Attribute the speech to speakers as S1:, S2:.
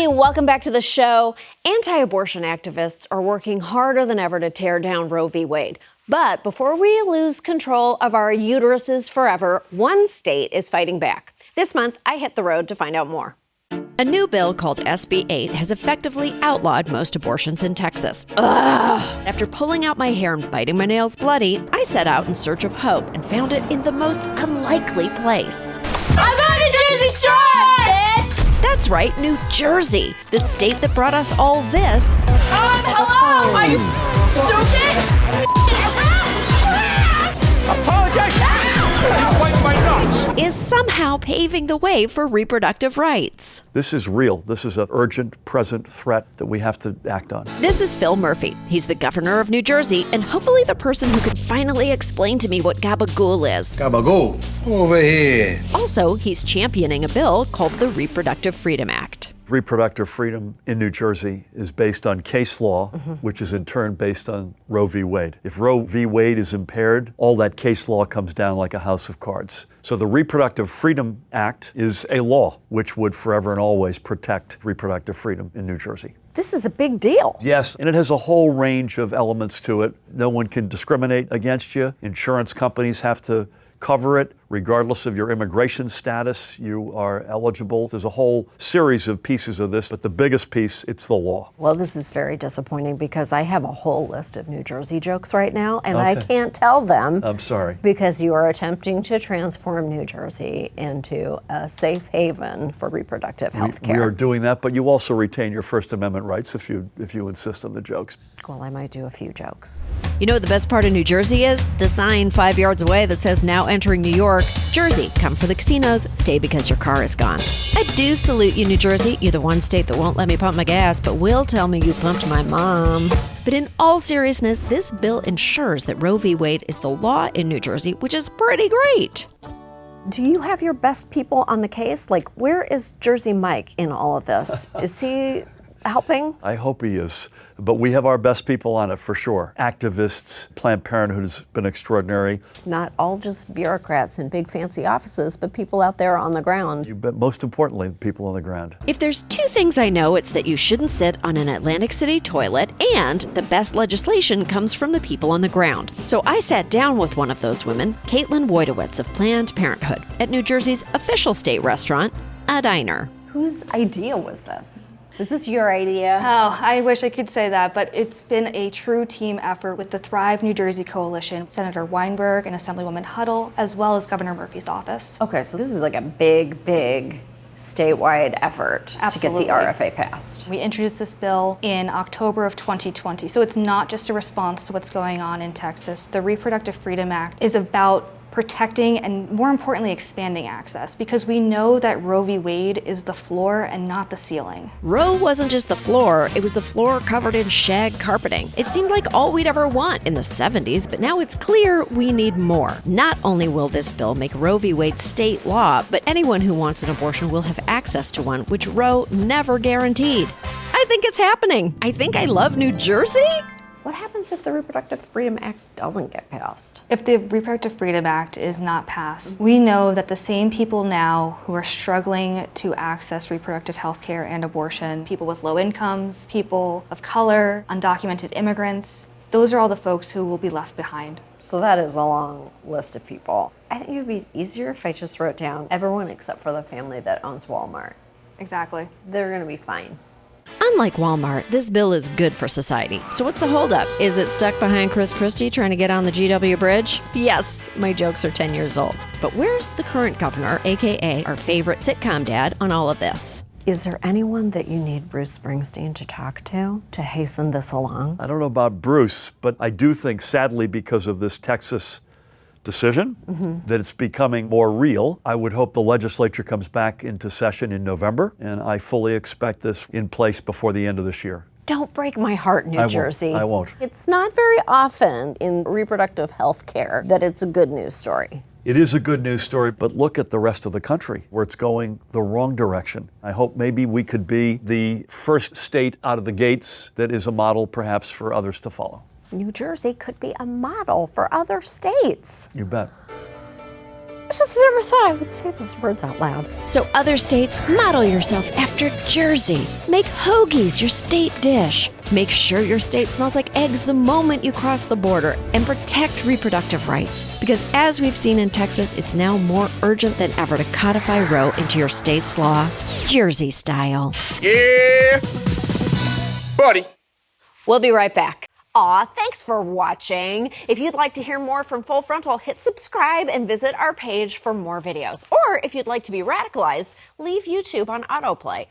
S1: family, welcome back to the show. Anti-abortion activists are working harder than ever to tear down Roe v. Wade. But before we lose control of our uteruses forever, one state is fighting back. This month, I hit the road to find out more.
S2: A new bill called SB 8 has effectively outlawed most abortions in Texas. Ugh! After pulling out my hair and biting my nails bloody, I set out in search of hope and found it in the most unlikely place.
S3: I'm going to Jersey Shore, bitch!
S2: That's right, New Jersey, the state that brought us all this.
S3: Hello! Are you stupid?
S4: Apologize! I'm biting my nuts!
S2: Is somehow paving the way for reproductive rights.
S5: This is real. This is an urgent, present threat that we have to act on.
S2: This is Phil Murphy. He's the governor of New Jersey and hopefully the person who can finally explain to me what gabagool is.
S6: Gabagool, over here.
S2: Also, he's championing a bill called the Reproductive Freedom Act.
S5: Reproductive freedom in New Jersey is based on case law, which is in turn based on Roe v. Wade. If Roe v. Wade is impaired, all that case law comes down like a house of cards. So the Reproductive Freedom Act is a law which would forever and always protect reproductive freedom in New Jersey.
S1: This is a big deal.
S5: Yes, and it has a whole range of elements to it. No one can discriminate against you. Insurance companies have to cover it. Regardless of your immigration status, you are eligible. There's a whole series of pieces of this, but the biggest piece, it's the law.
S1: Well, this is very disappointing because I have a whole list of New Jersey jokes right now, and I can't tell them.
S5: I'm sorry.
S1: Because you are attempting to transform New Jersey into a safe haven for reproductive health care.
S5: We are doing that, but you also retain your First Amendment rights if you insist on the jokes.
S1: Well, I might do a few jokes.
S2: You know what the best part of New Jersey is? The sign 5 yards away that says now entering New York. Jersey, come for the casinos, stay because your car is gone. I do salute you, New Jersey. You're the one state that won't let me pump my gas, but will tell me you pumped my mom. But in all seriousness, this bill ensures that Roe v. Wade is the law in New Jersey, which is pretty great.
S1: Do you have your best people on the case? Like, where is Jersey Mike in all of this? Is he helping?
S5: I hope he is. But we have our best people on it for sure. Activists, Planned Parenthood has been extraordinary.
S1: Not all just bureaucrats in big fancy offices, but people out there on the ground.
S5: You bet, most importantly, people on the ground.
S2: If there's two things I know, it's that you shouldn't sit on an Atlantic City toilet, and the best legislation comes from the people on the ground. So I sat down with one of those women, Caitlin Wojtowicz of Planned Parenthood, at New Jersey's official state restaurant, A Diner.
S1: Whose idea was this? Was this your idea?
S7: Oh, I wish I could say that, but it's been a true team effort with the Thrive New Jersey Coalition, Senator Weinberg and Assemblywoman Huddle, as well as Governor Murphy's office.
S1: Okay, so this is like a big statewide effort
S7: Absolutely.
S1: to get the RFA passed.
S7: We introduced this bill in October of 2020, so it's not just a response to what's going on in Texas. The Reproductive Freedom Act is about protecting and, more importantly, expanding access, because we know that Roe v. Wade is the floor and not the ceiling.
S2: Roe wasn't just the floor, it was the floor covered in shag carpeting. It seemed like all we'd ever want in the 70s, but now it's clear we need more. Not only will this bill make Roe v. Wade state law, but anyone who wants an abortion will have access to one, which Roe never guaranteed. I think it's happening. I think I love New Jersey.
S1: What happens if the Reproductive Freedom Act doesn't get passed?
S7: If the Reproductive Freedom Act is not passed, we know that the same people now who are struggling to access reproductive health care and abortion, people with low incomes, people of color, undocumented immigrants, those are all the folks who will be left behind.
S1: So that is a long list of people. I think it would be easier if I just wrote down everyone except for the family that owns Walmart.
S7: Exactly.
S1: They're gonna be fine.
S2: Unlike Walmart, this bill is good for society. So what's the holdup? Is it stuck behind Chris Christie trying to get on the GW Bridge? Yes, my jokes are 10 years old. But where's the current governor, AKA our favorite sitcom dad, on all of this?
S1: Is there anyone that you need Bruce Springsteen to talk to hasten this along?
S5: I don't know about Bruce, but I do think, sadly, because of this Texas decision, that it's becoming more real. I would hope the legislature comes back into session in November, and I fully expect this in place before the end of this year.
S1: Don't break my heart, New Jersey.
S5: I won't.
S1: It's not very often in reproductive health care that it's a good news story.
S5: It is a good news story, but look at the rest of the country where it's going the wrong direction. I hope maybe we could be the first state out of the gates that is a model perhaps for others to follow.
S1: New Jersey could be a model for other states.
S5: You bet.
S1: I just never thought I would say those words out loud.
S2: So other states, model yourself after Jersey. Make hoagies your state dish. Make sure your state smells like eggs the moment you cross the border, and protect reproductive rights. Because as we've seen in Texas, it's now more urgent than ever to codify Roe into your state's law, Jersey style.
S4: Yeah, buddy.
S1: We'll be right back. Aw, thanks for watching. If you'd like to hear more from Full Frontal, hit subscribe and visit our page for more videos. Or if you'd like to be radicalized, leave YouTube on autoplay.